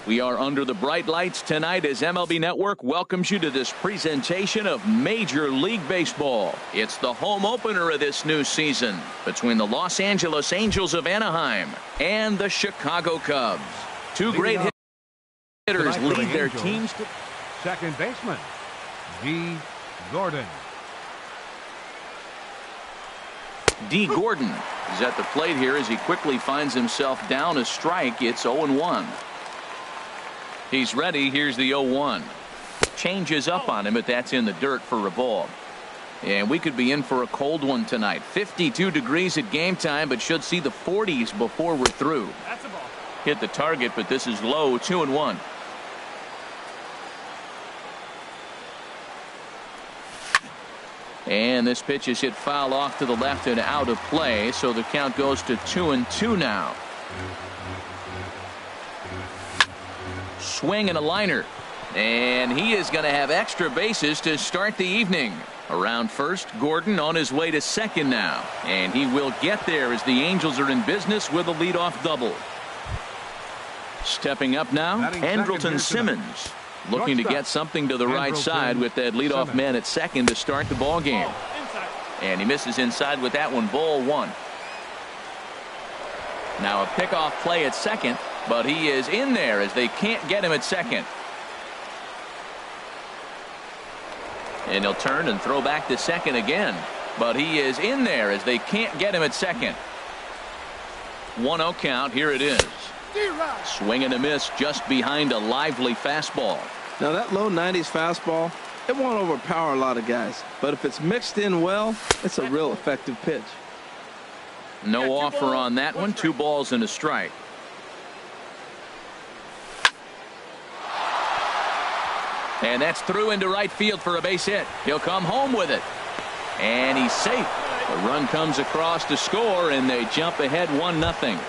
We are under the bright lights tonight as MLB Network welcomes you to this presentation of Major League Baseball. It's the home opener of this new season between the Los Angeles Angels of Anaheim and the Chicago Cubs. Two great hitters lead their teams to second baseman, D. Gordon. D. Gordon is at the plate here as he quickly finds himself down a strike. It's 0-1. He's ready. Here's the 0-1. Changes up on him, but that's in the dirt for a ball. And we could be in for a cold one tonight. 52 degrees at game time, but should see the 40s before we're through. That's a ball. Hit the target, but this is low. 2-1. And this pitch is hit foul off to the left and out of play, so the count goes to 2-2 now. Swing and a liner, and he is going to have extra bases to start the evening. Around first, Gordon on his way to second now, and he will get there as the Angels are in business with a leadoff double. Stepping up now, Andrelton Simmons, looking to get something to the right side with that leadoff man at second to start the ball game. And he misses inside with that one. Ball one. Now a pickoff play at second, but he is in there as they can't get him at second. And he'll turn and throw back to second again, but he is in there as they can't get him at second. 1-0 count. Here it is. Swing and a miss just behind a lively fastball. Now that low 90s fastball, it won't overpower a lot of guys, but if it's mixed in well, it's a real effective pitch. No offer on that one. 2 balls and a strike. And that's through into right field for a base hit. He'll come home with it. And he's safe. The run comes across to score, and they jump ahead 1-0.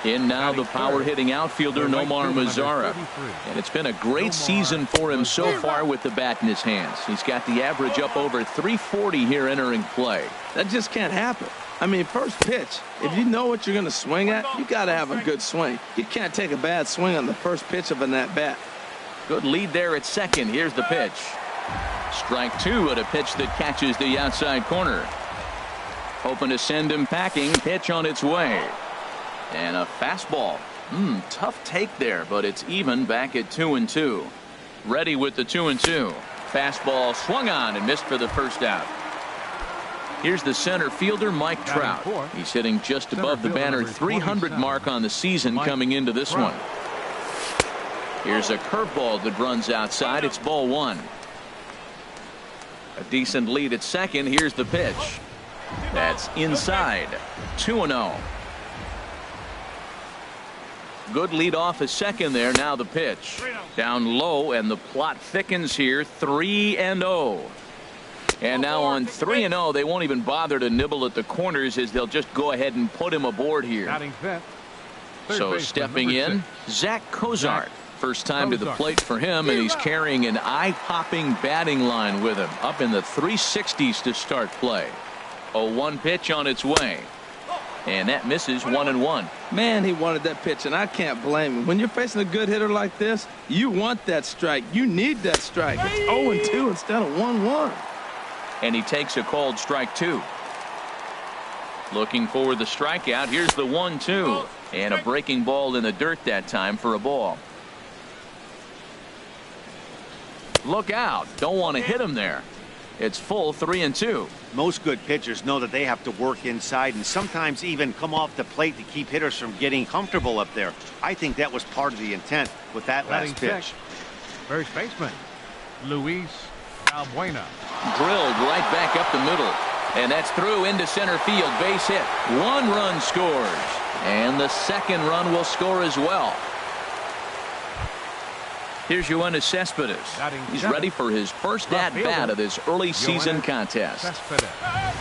In now the power hitting outfielder Nomar Mazara. And it's been a great season for him so far with the bat in his hands. He's got the average up over 340 here entering play. That just can't happen. I mean, first pitch, if you know what you're going to swing at, you got to have a good swing. You can't take a bad swing on the first pitch of an at-bat. Good lead there at second. Here's the pitch. Strike 2 at a pitch that catches the outside corner. Hoping to send him packing. Pitch on its way. And a fastball. Tough take there, but it's even back at 2-2. Ready with the 2-2. Fastball swung on and missed for the first out. Here's the center fielder, Mike Trout. He's hitting just above the banner 300 mark on the season coming into this one. Here's a curveball that runs outside. It's ball 1. A decent lead at second. Here's the pitch. That's inside. 2-0. Good lead off a second there. Now the pitch. Down low, and the plot thickens here. 3-0. And now on 3-0, they won't even bother to nibble at the corners as they'll just go ahead and put him aboard here. So stepping in, Zach Cozart. First time to the plate for him, and he's carrying an eye-popping batting line with him. Up in the 360s to start play. 0-1 pitch on its way. And that misses 1-1. Man, he wanted that pitch, and I can't blame him. When you're facing a good hitter like this, you want that strike. You need that strike. It's 0-2 instead of 1-1. And he takes a called strike 2. Looking for the strikeout. Here's the 1-2. And a breaking ball in the dirt that time for a ball. Look out. Don't want to hit him there. It's full 3-2. Most good pitchers know that they have to work inside and sometimes even come off the plate to keep hitters from getting comfortable up there. I think that was part of the intent with that last pitch. First baseman, Luis Albuena. Drilled right back up the middle. And that's through into center field. Base hit. 1 run scores. And the second run will score as well. Here's Yoenis Cespedes. He's ready for his first at-bat of this early season contest.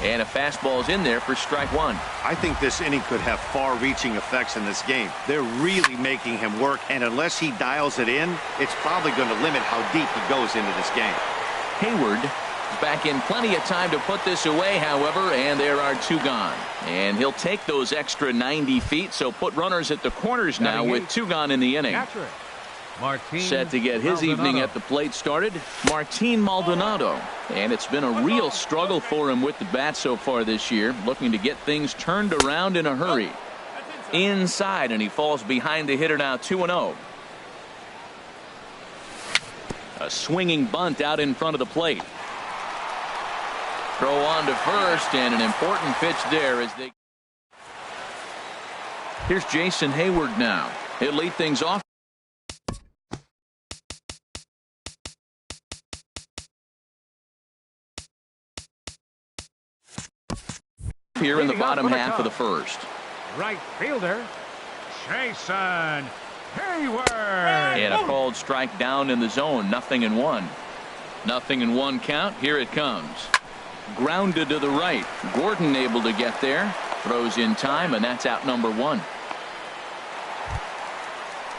And a fastball's in there for strike 1. I think this inning could have far-reaching effects in this game. They're really making him work, and unless he dials it in, it's probably going to limit how deep he goes into this game. Hayward Back in plenty of time to put this away, however, and there are 2 gone. And he'll take those extra 90 feet, so put runners at the corners now with 2 gone in the inning. Set to get his evening at the plate started, Martin Maldonado. And it's been a real struggle for him with the bat so far this year, looking to get things turned around in a hurry. Inside, and he falls behind the hitter now, 2-0. A swinging bunt out in front of the plate. Throw on to first, and an important pitch there as they. Here's Jason Hayward now. He'll lead things off. Here in the bottom half of the first. Right fielder, Jason Hayward. And a called strike down in the zone. 0-1. 0-1 count. Here it comes. Grounded to the right. Gordon able to get there. Throws in time, and that's out number 1.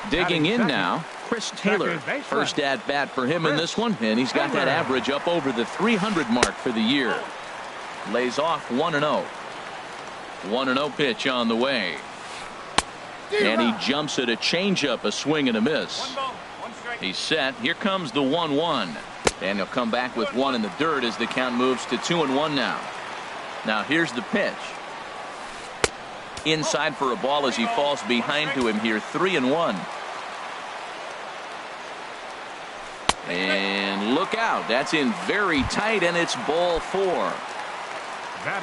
Digging in now, Chris Taylor. First at bat for him in this one, and he's got that average up over the 300 mark for the year. Lays off 1-0. 1-0 pitch on the way. And he jumps at a changeup, a swing and a miss. He's set. Here comes the 1-1. And he'll come back with 1 in the dirt as the count moves to 2-1 now. Now here's the pitch. Inside for a ball as he falls behind to him here. 3-1. And look out. That's in very tight, and it's ball 4.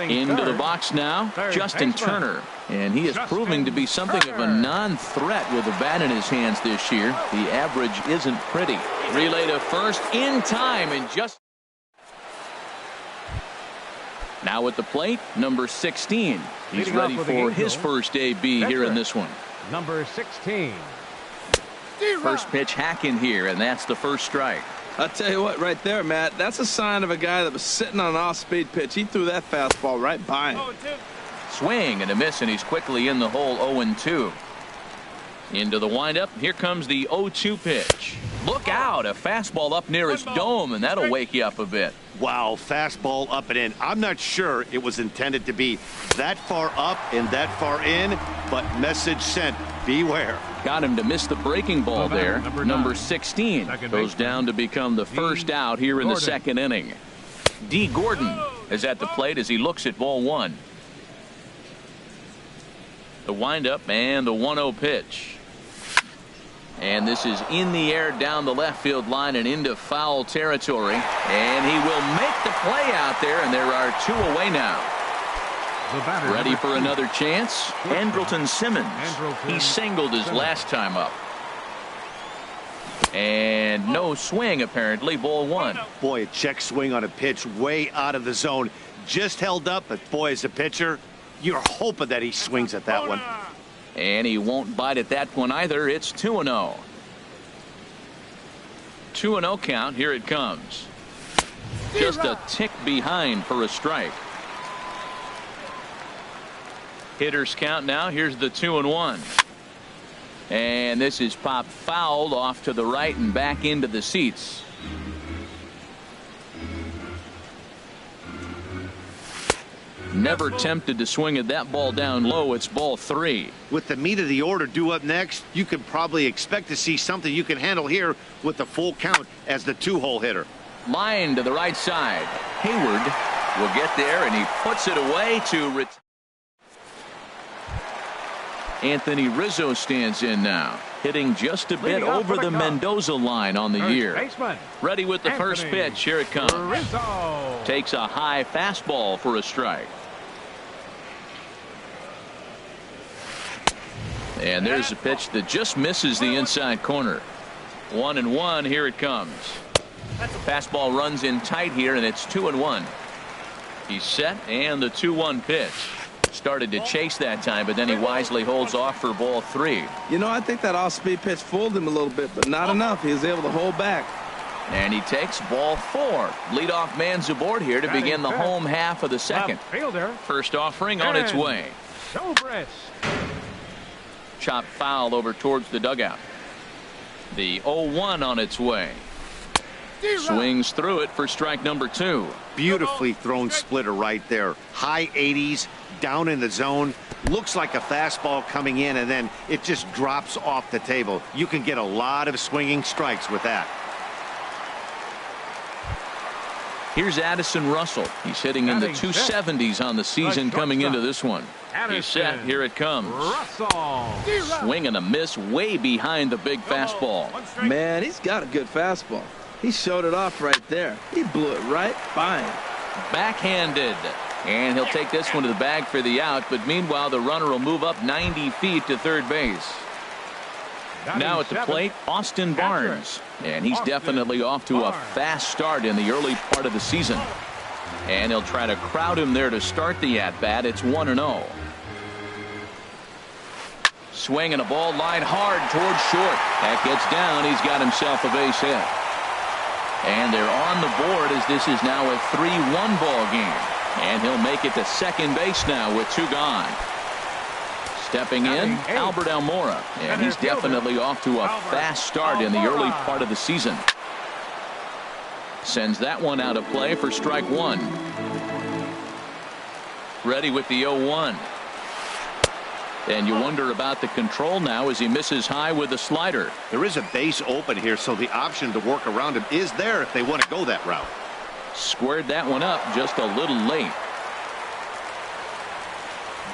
Into the box now, Justin Turner. And he is proving to be something of a non-threat with a bat in his hands this year. The average isn't pretty. Relay to first in time, and just now at the plate, number 16. He's ready for his first AB here in this one. Number 16. First pitch hacking here, and that's the first strike. I'll tell you what, right there, Matt, that's a sign of a guy that was sitting on an off-speed pitch. He threw that fastball right by him. Swing and a miss, and he's quickly in the hole. 0-2. Into the windup. Here comes the 0-2 pitch. Look out, a fastball up near his dome, and that'll wake you up a bit. Wow, fastball up and in. I'm not sure it was intended to be that far up and that far in, but message sent. Beware. Got him to miss the breaking ball there. Number 16 goes down to become the first out here in the second inning. D. Gordon is at the plate as he looks at ball 1. The windup and the 1-0 pitch. And this is in the air down the left field line and into foul territory. And he will make the play out there, and there are 2 away now. Ready for another chance? Andrelton Simmons. He singled his last time up. And no swing, apparently. Ball 1. Boy, a check swing on a pitch way out of the zone. Just held up, but boy, as a pitcher, you're hoping that he swings at that one. And he won't bite at that one either. It's 2-0. 2-0 count. Here it comes. Just a tick behind for a strike. Hitters count now. Here's the 2-1. And this is popped fouled off to the right and back into the seats. Never tempted to swing at that ball down low. It's ball 3. With the meat of the order due up next, you can probably expect to see something you can handle here with the full count as the 2-hole hitter. Line to the right side. Hayward will get there, and he puts it away to Anthony Rizzo stands in now, hitting just a bit over the Mendoza line on the year. Ready with the first pitch. Here it comes. Takes a high fastball for a strike. And there's a pitch that just misses the inside corner. 1-1. Here it comes. Fastball runs in tight here, and it's 2-1. He's set, and the 2-1 pitch. Started to chase that time, but then he wisely holds off for ball 3. You know, I think that off-speed pitch fooled him a little bit, but not enough. He was able to hold back. And he takes ball 4. Leadoff man's aboard here to begin the home half of the second. First offering on its way. Chop foul over towards the dugout. The 0-1 on its way. Swings through it for strike number 2. Beautifully thrown splitter right there. High 80s, down in the zone. Looks like a fastball coming in, and then it just drops off the table. You can get a lot of swinging strikes with that. Here's Addison Russell. He's hitting in the 270s on the season coming into this one. He's set. Here it comes. Russell. Swing and a miss way behind the big fastball. Man, he's got a good fastball. He showed it off right there. He blew it right by him. Backhanded. And he'll take this one to the bag for the out, but meanwhile the runner will move up 90 feet to third base. Now at the plate, Austin Barnes. And he's definitely off to a fast start in the early part of the season. And he'll try to crowd him there to start the at-bat. It's 1-0. Swing and a ball line hard towards short. That gets down. He's got himself a base hit. And they're on the board as this is now a 3-1 ball game. And he'll make it to second base now with 2 gone. Stepping in, Albert Almora. And he's definitely off to a fast start in the early part of the season. Sends that one out of play for strike 1. Ready with the 0-1. And you wonder about the control now as he misses high with the slider. There is a base open here, so the option to work around him is there if they want to go that route. Squared that one up just a little late.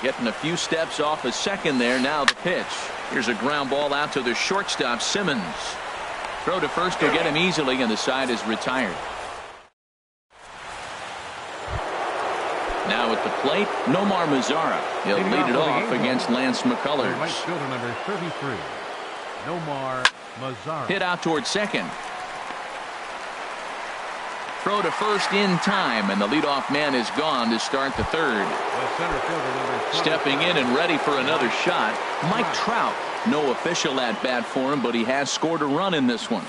Getting a few steps off a second there. Now the pitch. Here's a ground ball out to the shortstop, Simmons. Throw to first will get him easily, and the side is retired. Now at the plate, Nomar Mazara. He'll lead it off against Lance McCullers. Right fielder number 33, Nomar Mazara. Hit out towards second. Throw to first in time, and the leadoff man is gone to start the third. The center fielder number 20. Stepping in and ready for another shot, Mike Trout. No official at bat for him, but he has scored a run in this one.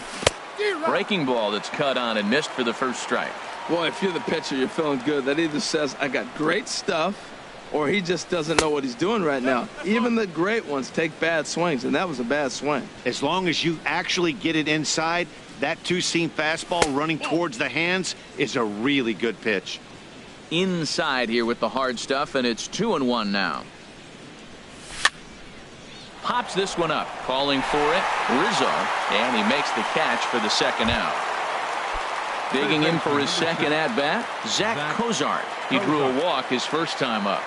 Breaking ball that's cut on and missed for the first strike. Boy, if you're the pitcher, you're feeling good. That either says I got great stuff, or he just doesn't know what he's doing right now. Even the great ones take bad swings, and that was a bad swing. As long as you actually get it inside, that two-seam fastball running towards the hands is a really good pitch. Inside here with the hard stuff, and it's 2-1 now. Pops this one up, calling for it, Rizzo, and he makes the catch for the second out. Digging in for his second at-bat, Zach Cozart. He drew a walk his first time up.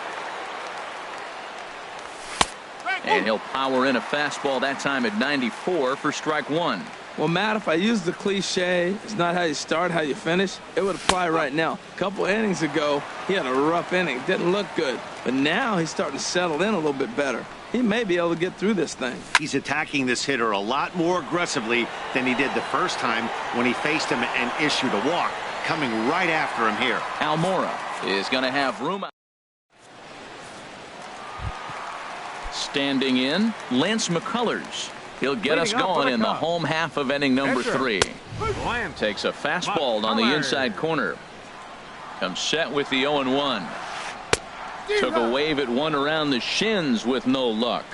And he'll power in a fastball that time at 94 for strike 1. Well, Matt, if I use the cliche, it's not how you start, how you finish, it would apply right now. A couple innings ago, he had a rough inning. Didn't look good. But now he's starting to settle in a little bit better. He may be able to get through this thing. He's attacking this hitter a lot more aggressively than he did the first time when he faced him and issued a walk. Coming right after him here. Almora is going to have room. Standing in, Lance McCullers. He'll get us going in the home half of inning number 3. Takes a fastball on the inside corner. Comes set with the 0-1. Took a wave at one around the shins with no luck.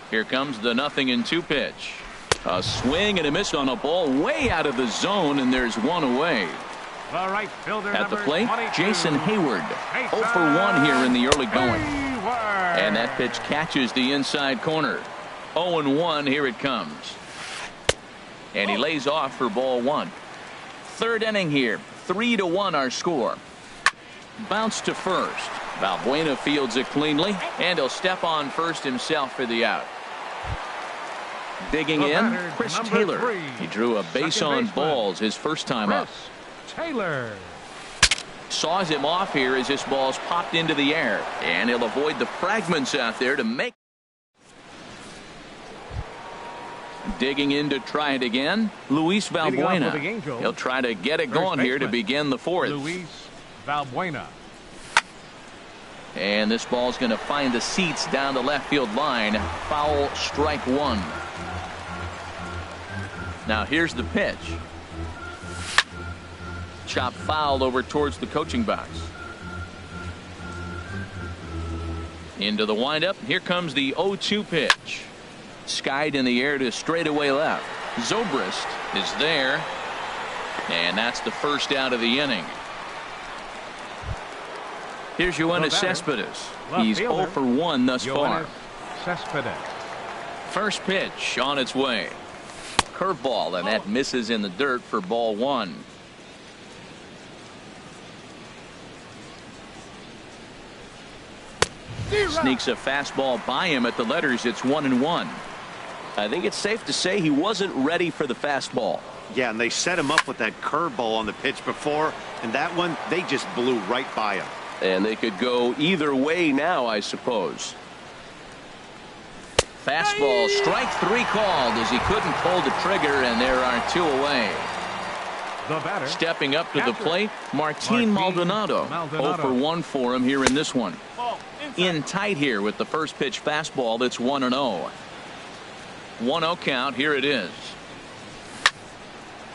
Here comes the 0-2 pitch. A swing and a miss on a ball way out of the zone, and there's one away. The right fielder at the plate, 22. Jason Hayward. 0 for 1 here in the early going. And that pitch catches the inside corner. 0-1, here it comes. And he lays off for ball 1. Third inning here, 3-1 our score. Bounce to first. Valbuena fields it cleanly, and he'll step on first himself for the out. Digging in, Chris Taylor. 3. He drew a base on balls his first time up. Taylor saws him off here as this ball's popped into the air, and he'll avoid the fragments out there to make. Digging in to try it again, Luis Valbuena. He'll try to get it going here to begin the fourth. Luis Valbuena. And this ball's going to find the seats down the left field line. Foul, strike 1. Now here's the pitch. Chop foul over towards the coaching box. Into the windup. Here comes the 0-2 pitch. Skied in the air to straightaway left. Zobrist is there. And that's the first out of the inning. Here's Yoenis Cespedes. He's 0 for 1 thus far. First pitch on its way. Curveball, and that misses in the dirt for ball 1. Sneaks a fastball by him at the letters. It's 1-1. I think it's safe to say he wasn't ready for the fastball. Yeah, and they set him up with that curveball on the pitch before, and that one, they just blew right by him. And they could go either way now, I suppose. Fastball, strike 3 called as he couldn't pull the trigger, and there are 2 away. The batter, stepping up to the plate, Martin Maldonado. 0 for 1 for him here in this one. In tight here with the first pitch fastball. That's 1-0. 1-0 count. Here it is.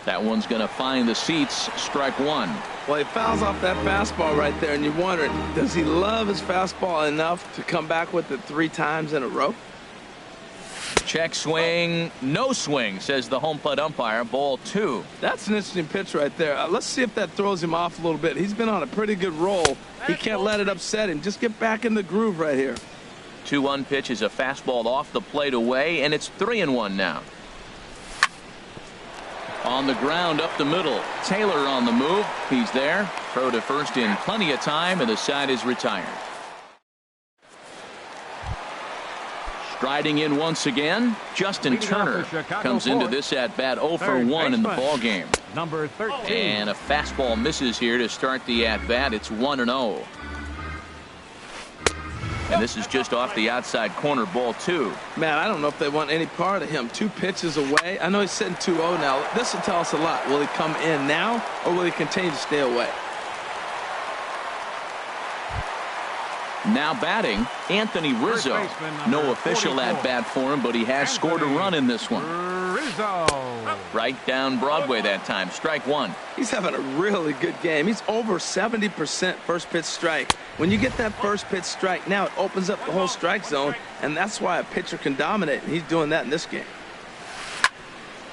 That one's going to find the seats. Strike 1. Well, he fouls off that fastball right there, and you're wondering, does he love his fastball enough to come back with it 3 times in a row? Check swing, no swing, says the home plate umpire. Ball 2. That's an interesting pitch right there. Let's see if that throws him off a little bit. He's been on a pretty good roll. He can't let it upset him. Just get back in the groove right here. 2-1 pitch is a fastball off the plate away, and it's 3-1 now. On the ground up the middle. Taylor on the move. He's there. Throw to first in plenty of time, and the side is retired. Striding in once again, Justin Turner comes into this at bat 0 for 1 in the ball game. Number 13. And a fastball misses here to start the at bat. It's 1-0. And this is just off the outside corner. Ball 2. Man, I don't know if they want any part of him. 2 pitches away. I know he's sitting 2-0 now. This will tell us a lot. Will he come in now, or will he continue to stay away? Now batting, Anthony Rizzo. No official at bat for him, but he has scored a run in this one. Rizzo. Right down Broadway that time. Strike 1. He's having a really good game. He's over 70% first pitch strike. When you get that first pitch strike, now it opens up the whole strike zone, and that's why a pitcher can dominate, and he's doing that in this game.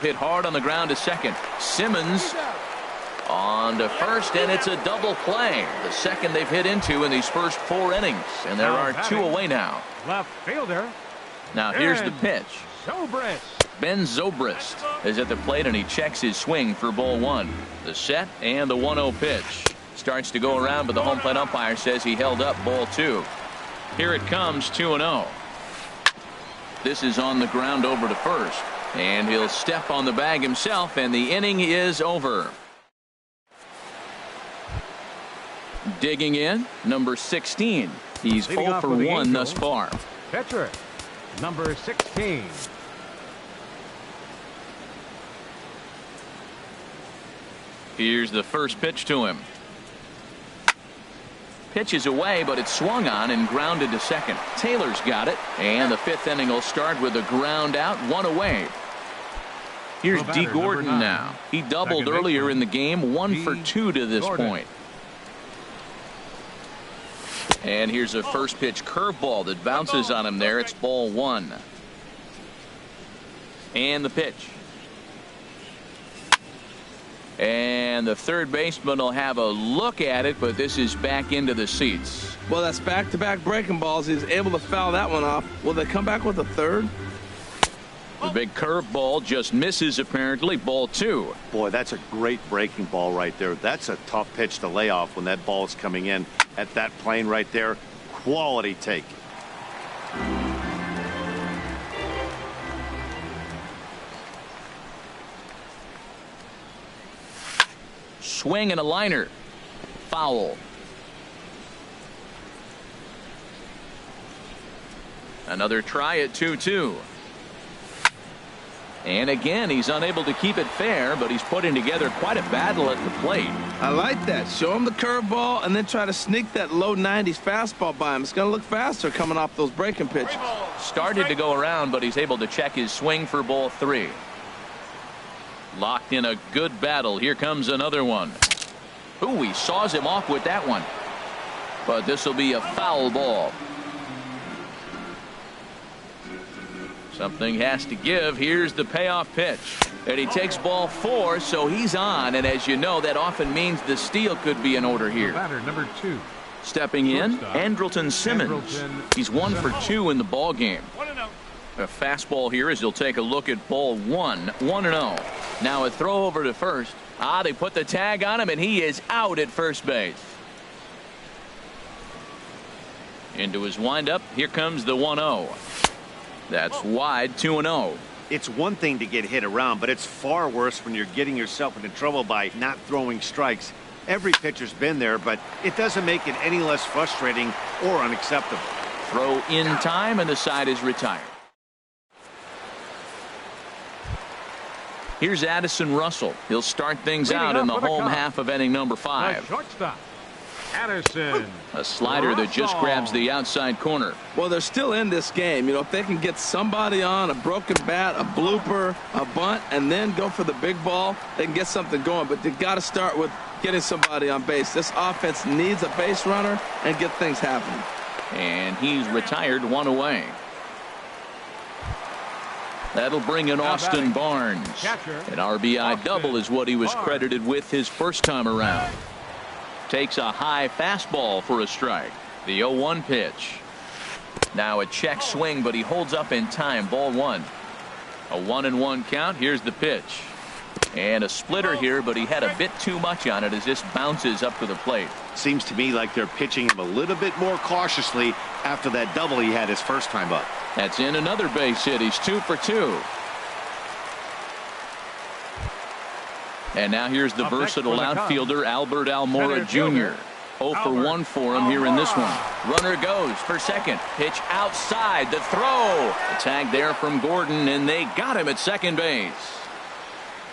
Hit hard on the ground to second. Simmons on to first, and it's a double play. The second they've hit into in these first 4 innings, and there are 2 away now. Left fielder. Now here's the pitch. Zobrist. Ben Zobrist is at the plate, and he checks his swing for ball 1. The set and the 1-0 pitch. Starts to go around, but the home plate umpire says he held up ball 2. Here it comes, 2-0. This is on the ground over to first, and he'll step on the bag himself, and the inning is over. Digging in, number 16. He's 0 for 1 thus far. Pitcher, number 16. Here's the first pitch to him. Pitch is away, but it's swung on and grounded to second. Taylor's got it, and the 5th inning will start with a ground out, 1 away. Here's D. Gordon now. He doubled earlier in the game, 1 for 2 to this point. And here's a first pitch curveball that bounces on him there. It's ball 1. And the pitch. And the third baseman will have a look at it, but this is back into the seats. Well, that's back-to-back breaking balls. He's able to foul that one off. Will they come back with a third? The big curveball just misses, apparently. Ball 2. Boy, that's a great breaking ball right there. That's a tough pitch to lay off when that ball is coming in at that plane right there. Quality take. Swing and a liner. Foul. Another try at 2-2. And again, he's unable to keep it fair, but he's putting together quite a battle at the plate. I like that. Show him the curveball and then try to sneak that low 90s fastball by him. It's going to look faster coming off those breaking pitches. Started to go around, but he's able to check his swing for ball 3. Locked in a good battle. Here comes another one. Ooh, he saws him off with that one. But this will be a foul ball. Something has to give. Here's the payoff pitch. And he takes ball 4, so he's on. And as you know, that often means the steal could be in order here. Batter number 2. Stepping in, Andrelton Simmons. He's 1 for 2 in the ball game. A fastball here as he'll take a look at ball 1, 1-0. Now a throw over to first. They put the tag on him, and he is out at first base. Into his windup. Here comes the 1-0. That's wide, 2-0. It's one thing to get hit around, but it's far worse when you're getting yourself into trouble by not throwing strikes. Every pitcher's been there, but it doesn't make it any less frustrating or unacceptable. Throw in time, and the side is retired. Here's Addison Russell. He'll start things out in the home half of inning number 5. Shortstop, Addison. A slider that just grabs the outside corner. Well, they're still in this game. You know, if they can get somebody on, a broken bat, a blooper, a bunt, and then go for the big ball, they can get something going. But they got to start with getting somebody on base. This offense needs a base runner and get things happening. And he's retired, 1 away. That'll bring in Austin Barnes. An RBI double is what he was credited with his first time around. Takes a high fastball for a strike. The 0-1 pitch. Now a check swing, but he holds up in time. Ball 1. A 1-1 count. Here's the pitch. And a splitter here, but he had a bit too much on it as this bounces up to the plate. Seems to me like they're pitching him a little bit more cautiously after that double he had his first time up. That's in another base hit. He's 2 for 2. And now here's the versatile outfielder Albert Almora Jr. 0 for 1 for him here in this one. Runner goes for second. Pitch outside. The throw. A tag there from Gordon, and they got him at second base.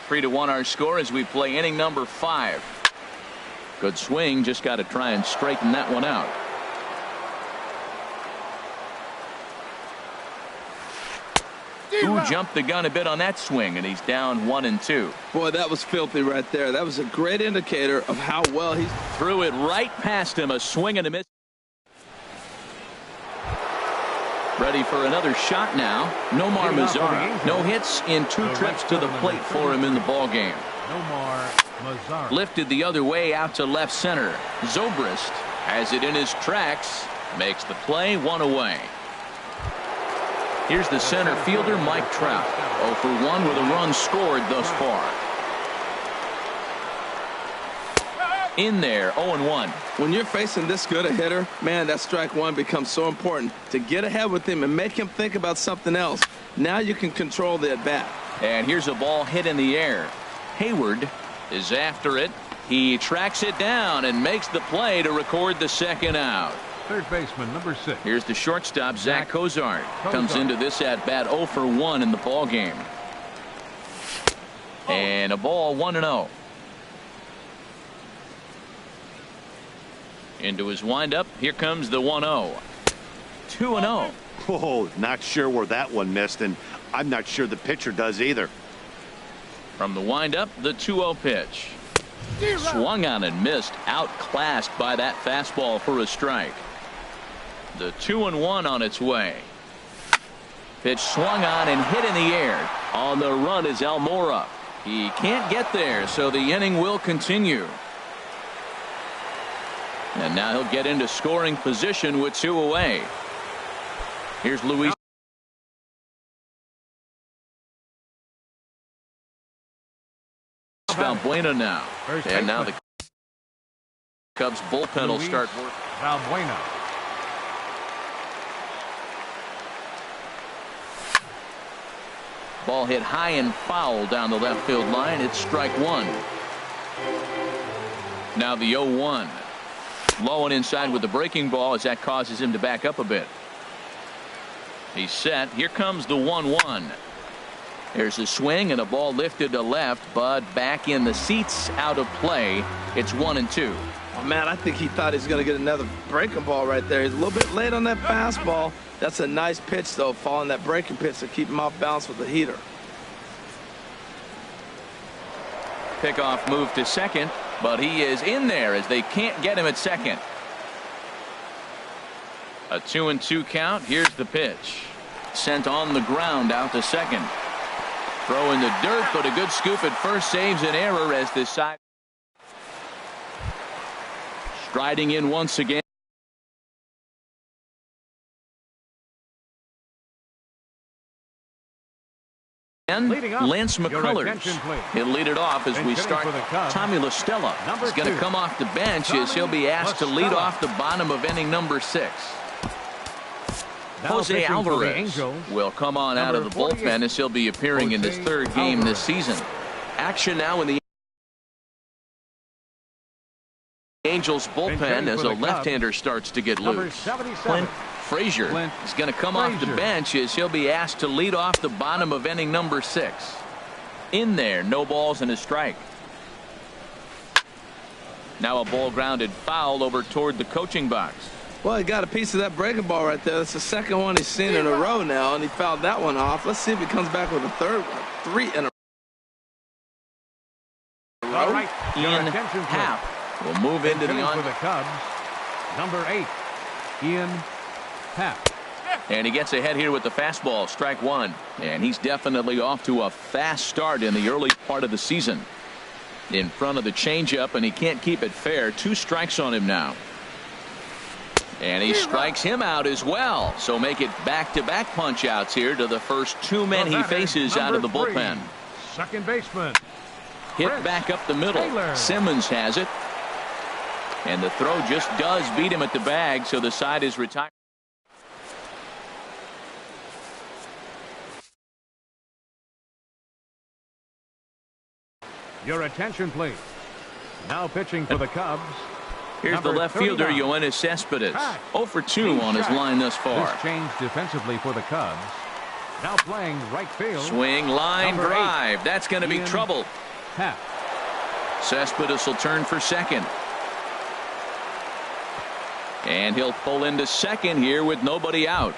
3-1 our score as we play inning number 5. Good swing. Just got to try and straighten that one out. Who jumped the gun a bit on that swing, and he's down 1-2. Boy, that was filthy right there. That was a great indicator of how well he threw it right past him. A swing and a miss. Ready for another shot now. Nomar Mazara. No hits in 2 trips to the plate for him in the ball game. Nomar Mazara. Lifted the other way out to left center. Zobrist has it in his tracks. Makes the play, 1 away. Here's the center fielder, Mike Trout. 0 for 1 with a run scored thus far. In there, 0-1. When you're facing this good a hitter, man, that strike one becomes so important to get ahead with him and make him think about something else. Now you can control the at bat. And here's a ball hit in the air. Hayward is after it. He tracks it down and makes the play to record the second out. Third baseman number 6. Here's the shortstop, Zach Cozart. Comes into this at bat 0 for 1 in the ball game. And a ball, 1-0. Into his windup. Here comes the 1-0. 2-0. Oh, not sure where that one missed, and I'm not sure the pitcher does either. From the windup, the 2-0 pitch. Swung on and missed. Outclassed by that fastball for a strike. The 2-1 on its way. Pitch swung on and hit in the air. On the run is Almora. He can't get there, so the inning will continue. And now he'll get into scoring position with 2 away. Here's Luis Valbuena now. And now the Cubs bullpen will start working. Valbuena. Ball hit high and foul down the left field line. It's strike 1. Now the 0-1. Low and inside with the breaking ball as that causes him to back up a bit. He's set. Here comes the 1-1. There's a swing and a ball lifted to left, but back in the seats, out of play. It's 1-2. Oh, man, I think he thought he was going to get another breaking ball right there. He's a little bit late on that fastball. That's a nice pitch, though, following that breaking pitch to keep him off balance with the heater. Pickoff move to second, but he is in there as they can't get him at second. A 2-2 count. Here's the pitch. sent on the ground out to second. Throw in the dirt, but a good scoop at first saves an error as this side. Striding in once again. Lance McCullers. He'll lead it off as we start. Tommy LaStella is going to come off the bench as he'll be asked to lead off the bottom of inning number 6. Jose Alvarez will come on out of the bullpen as he'll be appearing in his 3rd game this season. Action now in the Angels bullpen as a left-hander starts to get loose. Clint Frazier is going to come off the bench as he'll be asked to lead off the bottom of inning number 6. In there, no balls and a strike. Now a ball grounded foul over toward the coaching box. Well, he got a piece of that breaking ball right there. That's the 2nd one he's seen in a row now, and he fouled that one off. Let's see if he comes back with a 3rd one. 3 in a row. Right. Ian Happ will move into the for the Cubs. Number 8, Ian Happ. And he gets ahead here with the fastball, strike 1. And he's definitely off to a fast start in the early part of the season. In front of the changeup, and he can't keep it fair. 2 strikes on him now. And he strikes him out as well. So make it back-to-back punch-outs here to the first 2 men he faces out of the bullpen. Second baseman. Hit back up the middle. Simmons has it. And the throw just does beat him at the bag, so the side is retired. Your attention, please. Now pitching for the Cubs. Here's the left fielder, Yoenis Cespedes. 0 for 2 on his line thus far. This change defensively for the Cubs. Now playing right field. Swing, line, drive. That's going to be trouble. Happ. Cespedes will turn for second. And he'll pull into second here with nobody out.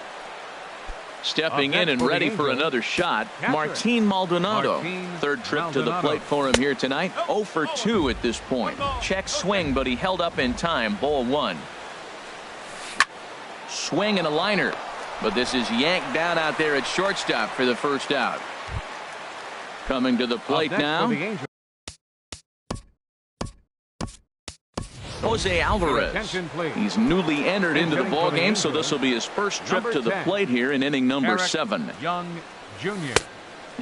Stepping in and ready for another shot, Martin Maldonado. 3rd trip to the plate for him here tonight. 0 for 2 at this point. Check swing, but he held up in time. Ball 1. Swing and a liner. But this is yanked down out there at shortstop for the first out. Coming to the plate now, Jose Alvarez. He's newly entered into the ball game, so this will be his first trip to the plate here in inning number 7. Young Jr.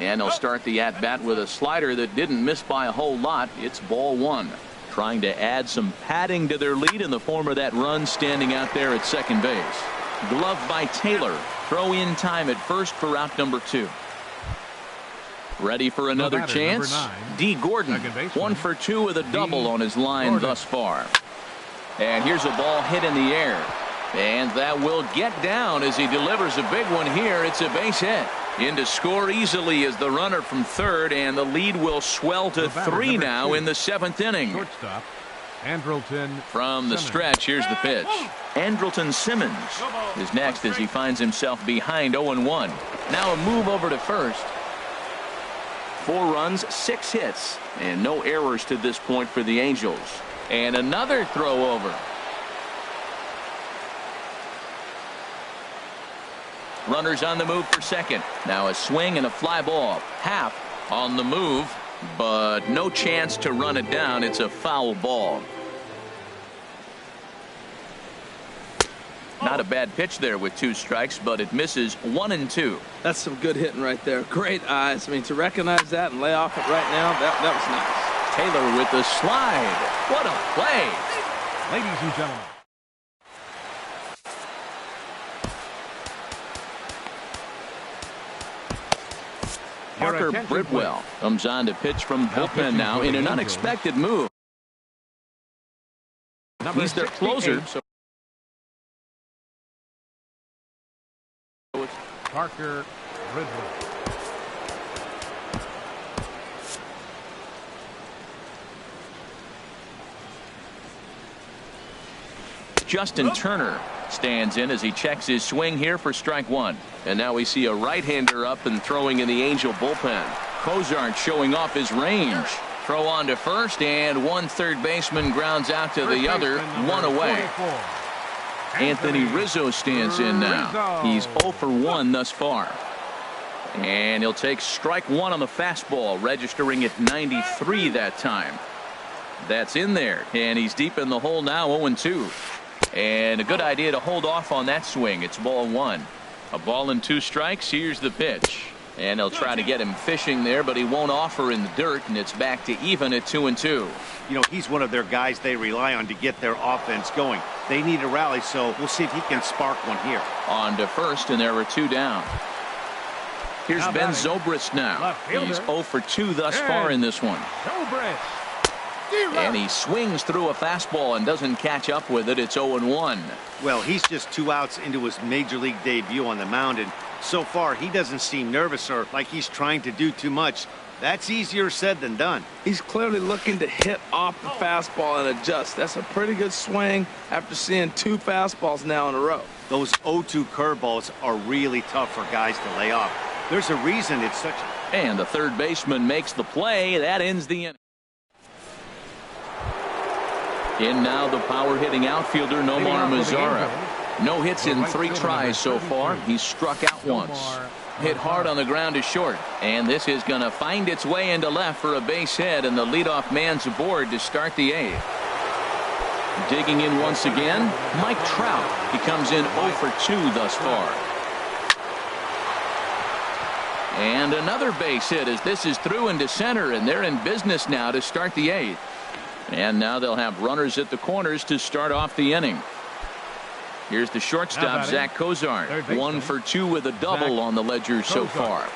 And he'll start the at-bat with a slider that didn't miss by a whole lot. It's ball 1. Trying to add some padding to their lead in the form of that run standing out there at second base. Glove by Taylor. Throw in time at first for out number 2. Ready for another chance. 9, D. Gordon. 1 for 2 with a double on his line thus far. And here's a ball hit in the air. And that will get down as he delivers a big one here. It's a base hit. In to score easily is the runner from 3rd, and the lead will swell to 3 now in the 7th inning. Shortstop, Andrelton From the Simmons. stretch, here's the pitch. Andrelton Simmons is next as he finds himself behind 0-1. Now a move over to first. 4 runs, 6 hits, and no errors to this point for the Angels. And another throw over. Runners on the move for second. Now a swing and a fly ball. Happ on the move, but no chance to run it down. It's a foul ball. Not a bad pitch there with 2 strikes, but it misses 1 and 2. That's some good hitting right there. Great eyes. I mean, to recognize that and lay off it right now, that was nice. Taylor with the slide. What a play. Ladies and gentlemen. Parker Bridwell comes on to pitch from bullpen now in an unexpected move. He's their closer. So Parker Bridwell. Justin Turner stands in as he checks his swing here for strike 1. And now we see a right-hander up and throwing in the Angel bullpen. Cozart showing off his range. Throw on to first, and one third baseman grounds out to the other. 1 away. Anthony Rizzo stands in now. He's 0 for 1 thus far. And he'll take strike one on the fastball, registering at 93 that time. That's in there, and he's deep in the hole now, 0-2. And a good idea to hold off on that swing. It's ball one. A ball and 2 strikes. Here's the pitch. And they'll try to get him fishing there, but he won't offer in the dirt, and it's back to even at 2-2. You know, he's one of their guys they rely on to get their offense going. They need a rally, so we'll see if he can spark one here. On to first, and there are 2 down. Here's Ben Zobrist now. He's 0 for 2 thus far in this one. And he swings through a fastball and doesn't catch up with it. It's 0-1. Well, he's just 2 outs into his major league debut on the mound, and so far he doesn't seem nervous or like he's trying to do too much. That's easier said than done. He's clearly looking to hit off the fastball and adjust. That's a pretty good swing after seeing 2 fastballs now in a row. Those 0-2 curveballs are really tough for guys to lay off. There's a reason it's such a... And the third baseman makes the play. That ends the inning. In now the power-hitting outfielder Nomar Mazara. No hits in 3 tries so far. He's struck out once. Hit hard on the ground to short. And this is going to find its way into left for a base hit, and the leadoff man's aboard to start the 8th. Digging in once again, Mike Trout. He comes in 0 for 2 thus far. And another base hit as this is through into center, and they're in business now to start the 8th. And now they'll have runners at the corners to start off the inning. Here's the shortstop, Zach Cozart. 1 for 2 with a double on the ledger so far.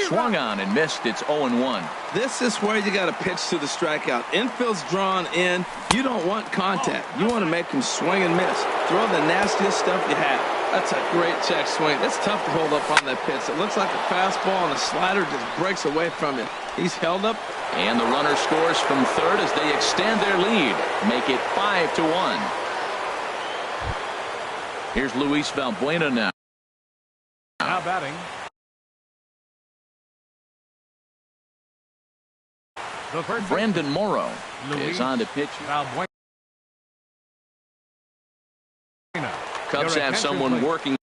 Swung on and missed. It's 0-1. This is where you got to pitch to the strikeout. Infield's drawn in. You don't want contact. You want to make him swing and miss. Throw the nastiest stuff you have. That's a great check swing. It's tough to hold up on that pitch. It looks like a fastball, and the slider just breaks away from him. He's held up. And the runner scores from third as they extend their lead. Make it 5-1. Here's Luis Valbuena now. Now batting. Brandon Morrow is on to pitch. Cubs have someone working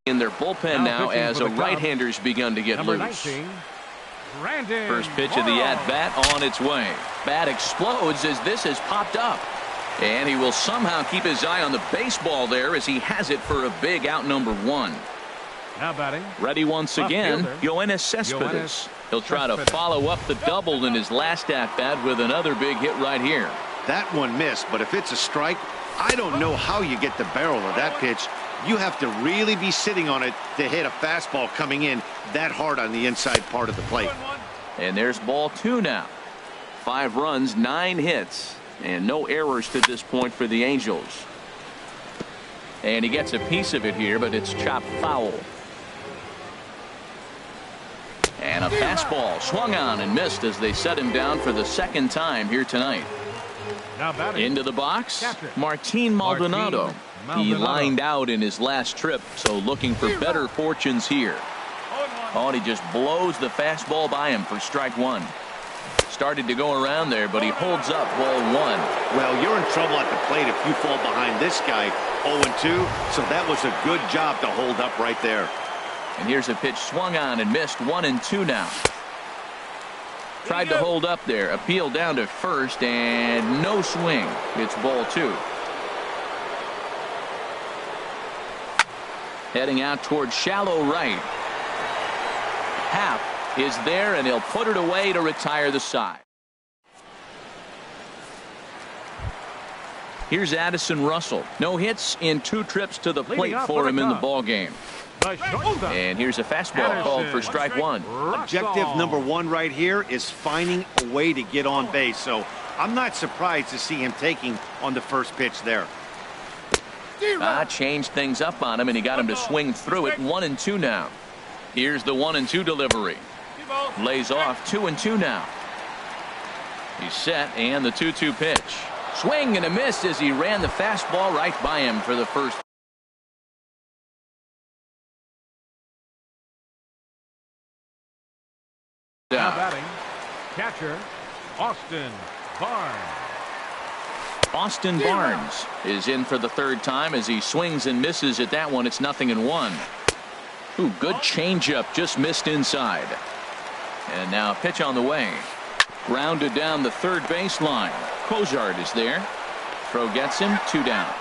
in their bullpen now as a right-hander's begun to get loose. First pitch of the at-bat on its way. Bat explodes as this has popped up. And he will somehow keep his eye on the baseball there as he has it for a big out number 1. Now batting. Ready once again, Yoenis Cespedes. He'll try to follow up the double in his last at-bat with another big hit right here. That one missed, but if it's a strike, I don't know how you get the barrel of that pitch. You have to really be sitting on it to hit a fastball coming in that hard on the inside part of the plate. And there's ball 2 now. 5 runs, 9 hits, and no errors to this point for the Angels. And he gets a piece of it here, but it's chopped foul. And a fastball swung on and missed as they set him down for the 2nd time here tonight. Into the box, Martin Maldonado. He lined out in his last trip, so looking for better fortunes here. Oh, and he just blows the fastball by him for strike 1. Started to go around there, but he holds up ball 1. Well, you're in trouble at the plate if you fall behind this guy 0-2, so that was a good job to hold up right there. And here's a pitch swung on and missed. 1-2 now. Tried to hold up there. Appeal down to first and no swing. It's ball 2. Heading out towards shallow right. Happ is there, and he'll put it away to retire the side. Here's Addison Russell. No hits in 2 trips to the plate for him in the ball game. And here's a fastball called for strike 1. Objective number 1 right here is finding a way to get on base. So I'm not surprised to see him taking on the first pitch there. Changed things up on him, and he got him to swing through it. 1-2 now. Here's the 1-2 delivery. Lays off. 2-2 now. He's set, and the 2-2 pitch. Swing and a miss as he ran the fastball right by him for the first. Now batting, catcher Austin Barnes. Austin Barnes is in for the third time as he swings and misses at that one. It's 0-1. Ooh, good changeup, just missed inside. And now a pitch on the way. Grounded down the third baseline. Cozart is there. Throw gets him, 2 down.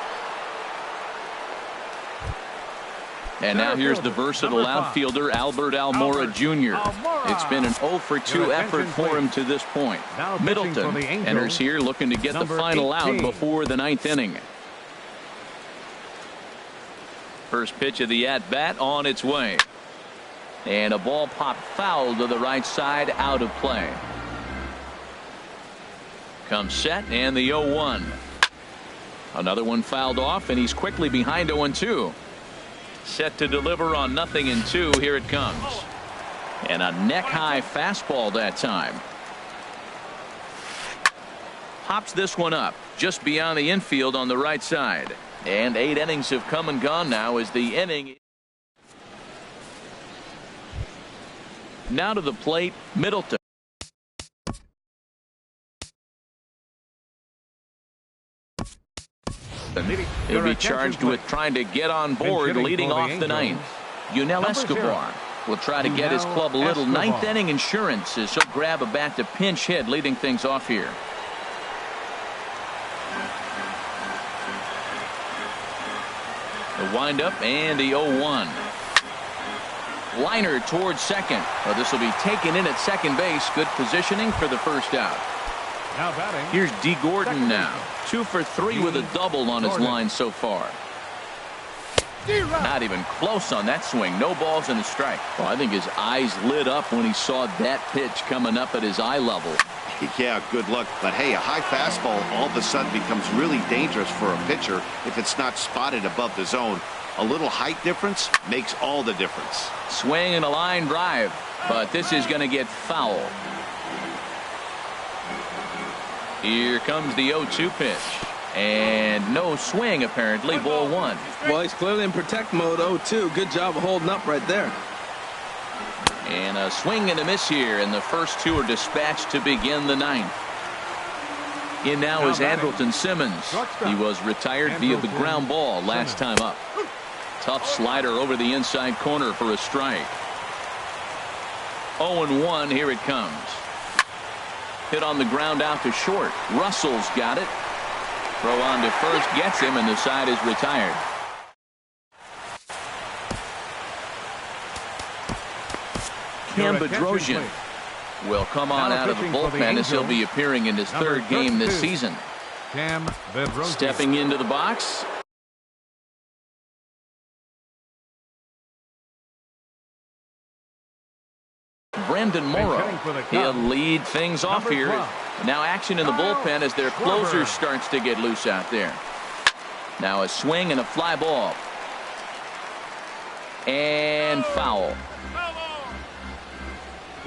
And now here's the versatile outfielder Albert Almora Jr. It's been an 0-for-2 effort for him to this point. Middleton enters here looking to get the final out before the 9th inning. First pitch of the at-bat on its way. And a ball popped foul to the right side, out of play. Comes set and the 0-1. Another one fouled off and he's quickly behind 0-2. Set to deliver on 0-2. Here it comes. And a neck-high fastball that time. Pops this one up just beyond the infield on the right side. And 8 innings have come and gone now as the inning. Now to the plate, Middleton. He'll be charged with trying to get on board leading off the 9th. Yunel Escobar will try to get his club a little 9th inning insurance as he'll grab a bat to pinch hit, leading things off here. The windup and the 0-1. Liner towards second. Well, this will be taken in at second base. Good positioning for the first out. Now batting. Here's D. Gordon now. 2 for 3 with a double on his line so far. Not even close on that swing. No balls and a strike. Well, I think his eyes lit up when he saw that pitch coming up at his eye level. Yeah, good luck. But hey, a high fastball all of a sudden becomes really dangerous for a pitcher if it's not spotted above the zone. A little height difference makes all the difference. Swing and a line drive, but this is going to get foul. Here comes the 0-2 pitch. And no swing, apparently. Ball 1. Well, he's clearly in protect mode. 0-2. Good job of holding up right there. And a swing and a miss here, and the first 2 are dispatched to begin the 9th. In now is Andrelton Simmons. He was retired via the ground ball last time up. Tough slider over the inside corner for a strike. 0-1. Here it comes. Hit on the ground out to short. Russell's got it. Throw on to first gets him, and the side is retired. Cam Bedrosian will come on out of the bullpen as he'll be appearing in his 3rd game this season. Cam Bedrosian. Stepping into the box. Brendan Morrow. He'll lead things off here. Now action in the bullpen as their closer starts to get loose out there. Now a swing and a fly ball. And foul.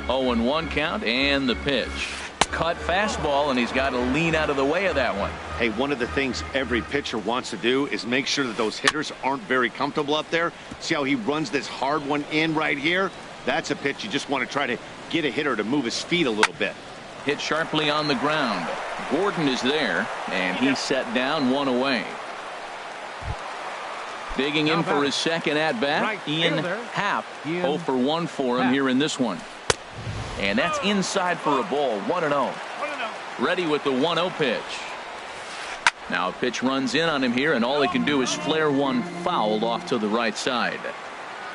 0-1 count and the pitch. Cut fastball, and he's got to lean out of the way of that one. Hey, one of the things every pitcher wants to do is make sure that those hitters aren't very comfortable up there. See how he runs this hard one in right here? That's a pitch you just want to try to get a hitter to move his feet a little bit. Hit sharply on the ground. Gordon is there, and he's set down, 1 away. Digging in for his second at-bat, Ian Happ. 0-for-1 for him here in this one. And that's inside for a ball, 1-0. Ready with the 1-0 pitch. Now a pitch runs in on him here, and all he can do is flare one foul off to the right side.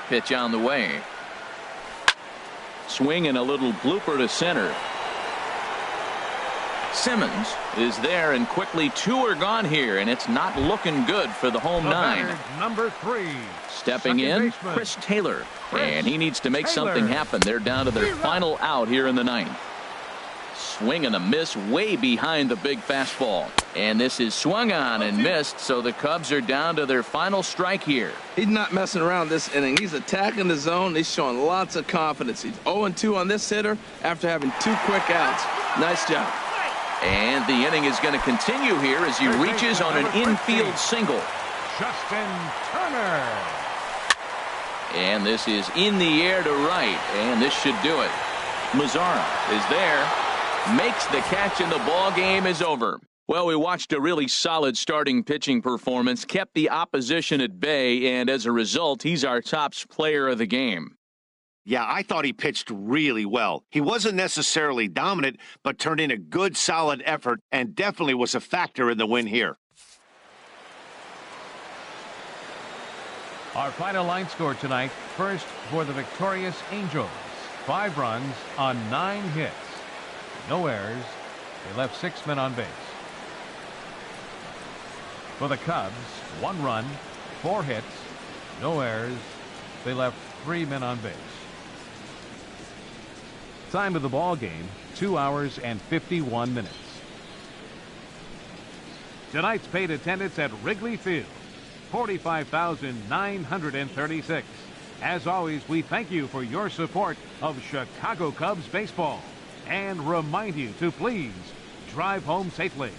Pitch on the way. Swing and a little blooper to center. Simmons is there, and quickly 2 are gone here, and it's not looking good for the home 9. Number 3. Stepping in, Chris Taylor, and he needs to make something happen. They're down to their final out here in the 9th. Swing and a miss way behind the big fastball, and this is swung on and missed, so the Cubs are down to their final strike here. He's not messing around this inning. He's attacking the zone. He's showing lots of confidence. He's 0-2 on this hitter after having 2 quick outs. Nice job. And the inning is going to continue here as he reaches on an infield single. Justin Turner. And this is in the air to right, and this should do it. Mazzara is there, makes the catch, and the ball game is over. Well, we watched a really solid starting pitching performance, kept the opposition at bay, and as a result, he's our top player of the game. Yeah, I thought he pitched really well. He wasn't necessarily dominant, but turned in a good, solid effort and definitely was a factor in the win here. Our final line score tonight, first for the victorious Angels. 5 runs on 9 hits. No errors. They left 6 men on base. For the Cubs, 1 run, 4 hits, no errors. They left 3 men on base. Time of the ball game, 2 hours and 51 minutes. Tonight's paid attendance at Wrigley Field, 45,936. As always, we thank you for your support of Chicago Cubs baseball and remind you to please drive home safely.